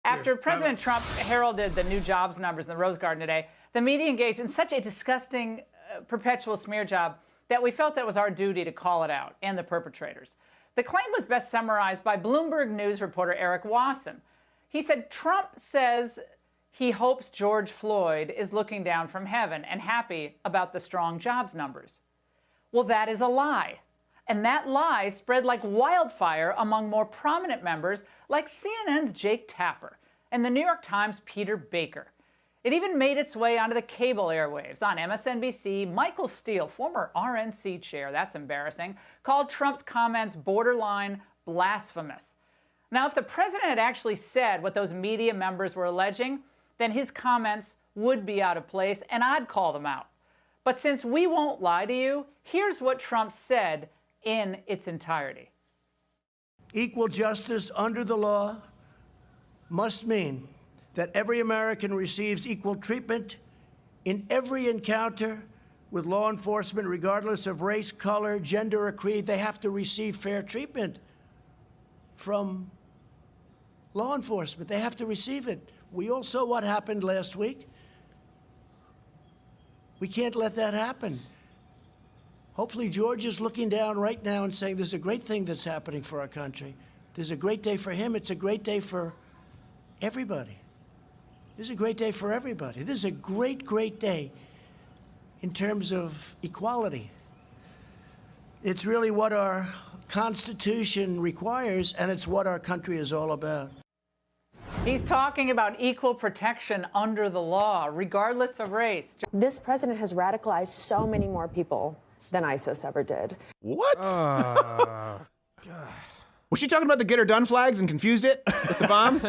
After President Trump heralded the new jobs numbers in the Rose Garden today, the media engaged in such a disgusting, perpetual smear job that we felt that it was our duty to call it out and the perpetrators. The claim was best summarized by Bloomberg News reporter Eric Wasson. He said Trump says he hopes George Floyd is looking down from heaven and happy about the strong jobs numbers. Well, that is a lie. And that lie spread like wildfire among more prominent members like CNN's Jake Tapper and the New York Times' Peter Baker. It even made its way onto the cable airwaves. On MSNBC, Michael Steele, former RNC chair, that's embarrassing, called Trump's comments borderline blasphemous. Now, if the president had actually said what those media members were alleging, then his comments would be out of place and I'd call them out. But since we won't lie to you, here's what Trump said in its entirety. Equal justice under the law must mean that every American receives equal treatment in every encounter with law enforcement, regardless of race, color, gender, or creed. They have to receive fair treatment from law enforcement. They have to receive it. We all saw what happened last week. We can't let that happen. Hopefully, George is looking down right now and saying, there's a great thing that's happening for our country. There's a great day for him. It's a great day for everybody. This is a great day for everybody. This is a great, great day in terms of equality. It's really what our Constitution requires, and it's what our country is all about. He's talking about equal protection under the law, regardless of race. This president has radicalized so many more people than ISIS ever did. What? God. Was she talking about the get her done flags and confused it with the bombs?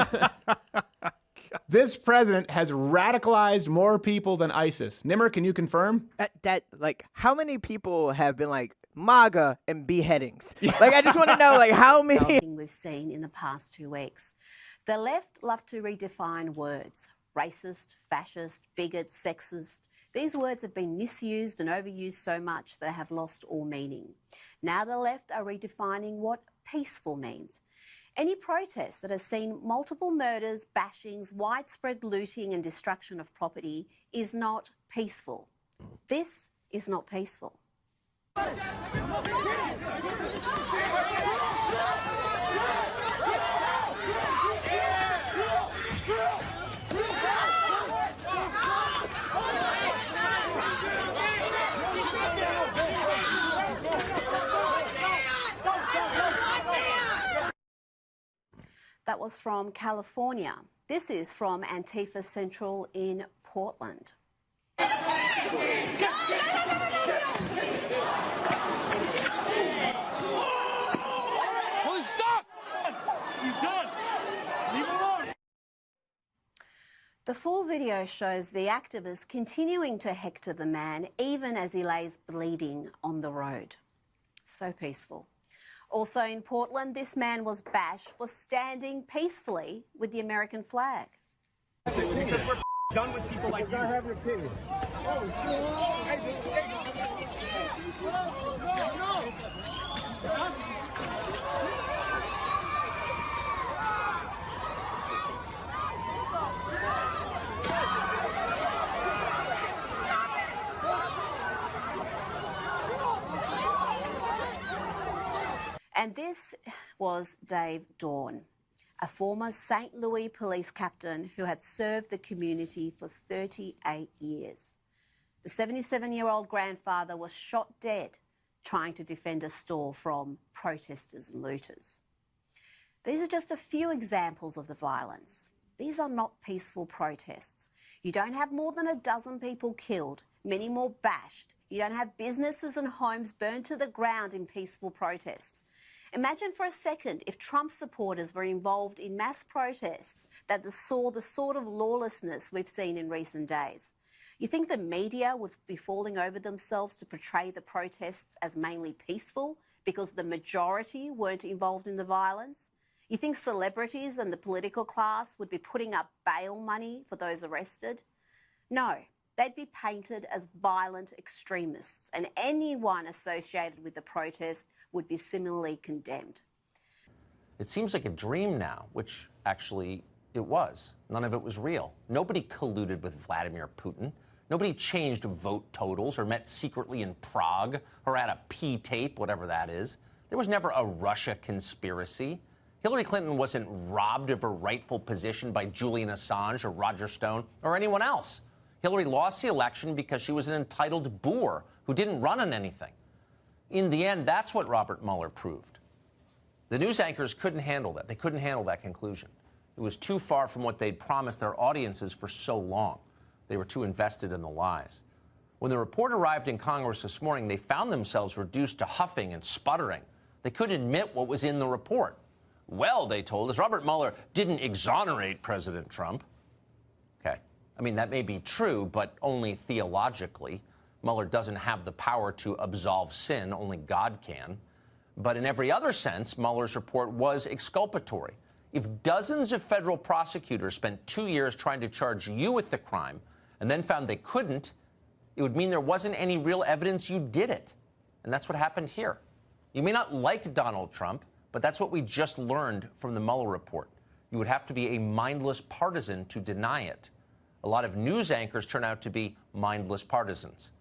This president has radicalized more people than ISIS. Nimmer, can you confirm? Like, how many people have been like MAGA and beheadings? Like, I just want to know, like, how many? We've seen in the past 2 weeks. The left love to redefine words. Racist, fascist, bigot, sexist. These words have been misused and overused so much they have lost all meaning. Now the left are redefining what peaceful means. Any protest that has seen multiple murders, bashings, widespread looting and destruction of property is not peaceful. This is not peaceful. That was from California. This is from Antifa Central in Portland. Holy, stop! He's done. Leave him alone. The full video shows the activists continuing to hector the man even as he lays bleeding on the road. So peaceful. Also in Portland, this man was bashed for standing peacefully with the American flag. Because we're done with people like you. Have your opinion. And this was Dave Dawn, a former St. Louis police captain who had served the community for 38 years. The 77-year-old grandfather was shot dead trying to defend a store from protesters and looters. These are just a few examples of the violence. These are not peaceful protests. You don't have more than a dozen people killed, many more bashed. You don't have businesses and homes burned to the ground in peaceful protests. Imagine for a second if Trump supporters were involved in mass protests that saw the sort of lawlessness we've seen in recent days. You think the media would be falling over themselves to portray the protests as mainly peaceful because the majority weren't involved in the violence? You think celebrities and the political class would be putting up bail money for those arrested? No, they'd be painted as violent extremists, and anyone associated with the protest would be similarly condemned. It seems like a dream now, which actually it was. None of it was real. Nobody colluded with Vladimir Putin. Nobody changed vote totals or met secretly in Prague or had a P-tape, whatever that is. There was never a Russia conspiracy. Hillary Clinton wasn't robbed of her rightful position by Julian Assange or Roger Stone or anyone else. Hillary lost the election because she was an entitled boor who didn't run on anything. In the end, that's what Robert Mueller proved. The news anchors couldn't handle that. They couldn't handle that conclusion. It was too far from what they'd promised their audiences for so long. They were too invested in the lies. When the report arrived in Congress this morning, they found themselves reduced to huffing and sputtering. They couldn't admit what was in the report. Well, they told us, Robert Mueller didn't exonerate President Trump. Okay. I mean, that may be true, but only theologically. Mueller doesn't have the power to absolve sin. Only God can. But in every other sense, Mueller's report was exculpatory. If dozens of federal prosecutors spent 2 years trying to charge you with the crime and then found they couldn't, it would mean there wasn't any real evidence you did it. And that's what happened here. You may not like Donald Trump, but that's what we just learned from the Mueller report. You would have to be a mindless partisan to deny it. A lot of news anchors turn out to be mindless partisans.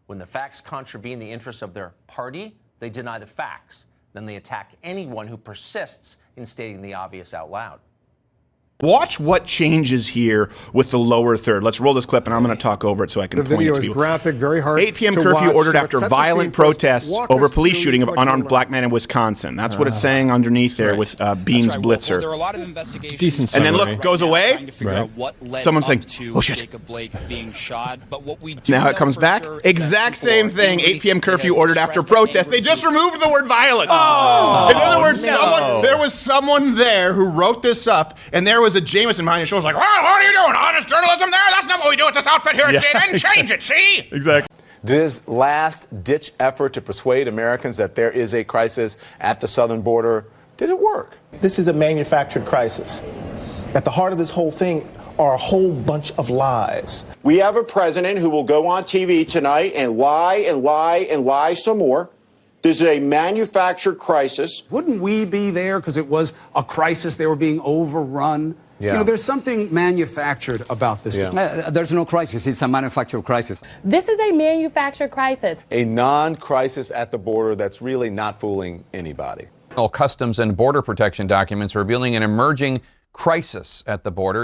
When the facts contravene the interests of their party, they deny the facts. Then they attack anyone who persists in stating the obvious out loud. Watch what changes here with the lower third. Let's roll this clip, and I'm going to talk over it so I can point it to people. The video is graphic, very hard 8 p.m. to curfew watch, ordered but after set the violent scene first. protests Walk over us police through shooting of what you're unarmed about. black man in Wisconsin. That's what it's saying underneath there with Beans Blitzer. Well, there are a lot of investigations. Decent And then summary. look, goes away. Trying to figure out what led Someone's up saying, to "Oh, shit." Jacob Blake being shot. But what we do Now know it comes for back. sure is that Exact people same are thing. angry. 8 p.m. They curfew have ordered after expressed that protest. anger They just to- removed the word violent. Oh, In other words, no. there was someone there who wrote this up, and there was a Jameson behind his shoulder like, "Oh, what are you doing? Honest journalism there? That's not what we do with this outfit here at CNN. Change it, see?" Exactly. This last-ditch effort to persuade Americans that there is a crisis at the southern border, did it work? This is a manufactured crisis. At the heart of this whole thing are a whole bunch of lies. We have a president who will go on TV tonight and lie and lie and lie some more. This is a manufactured crisis. Wouldn't we be there because it was a crisis? They were being overrun. Yeah. You know, there's something manufactured about this. Yeah. There's no crisis. It's a manufactured crisis. This is a manufactured crisis. A non-crisis at the border that's really not fooling anybody. Customs and Border Protection documents revealing an emerging crisis at the border.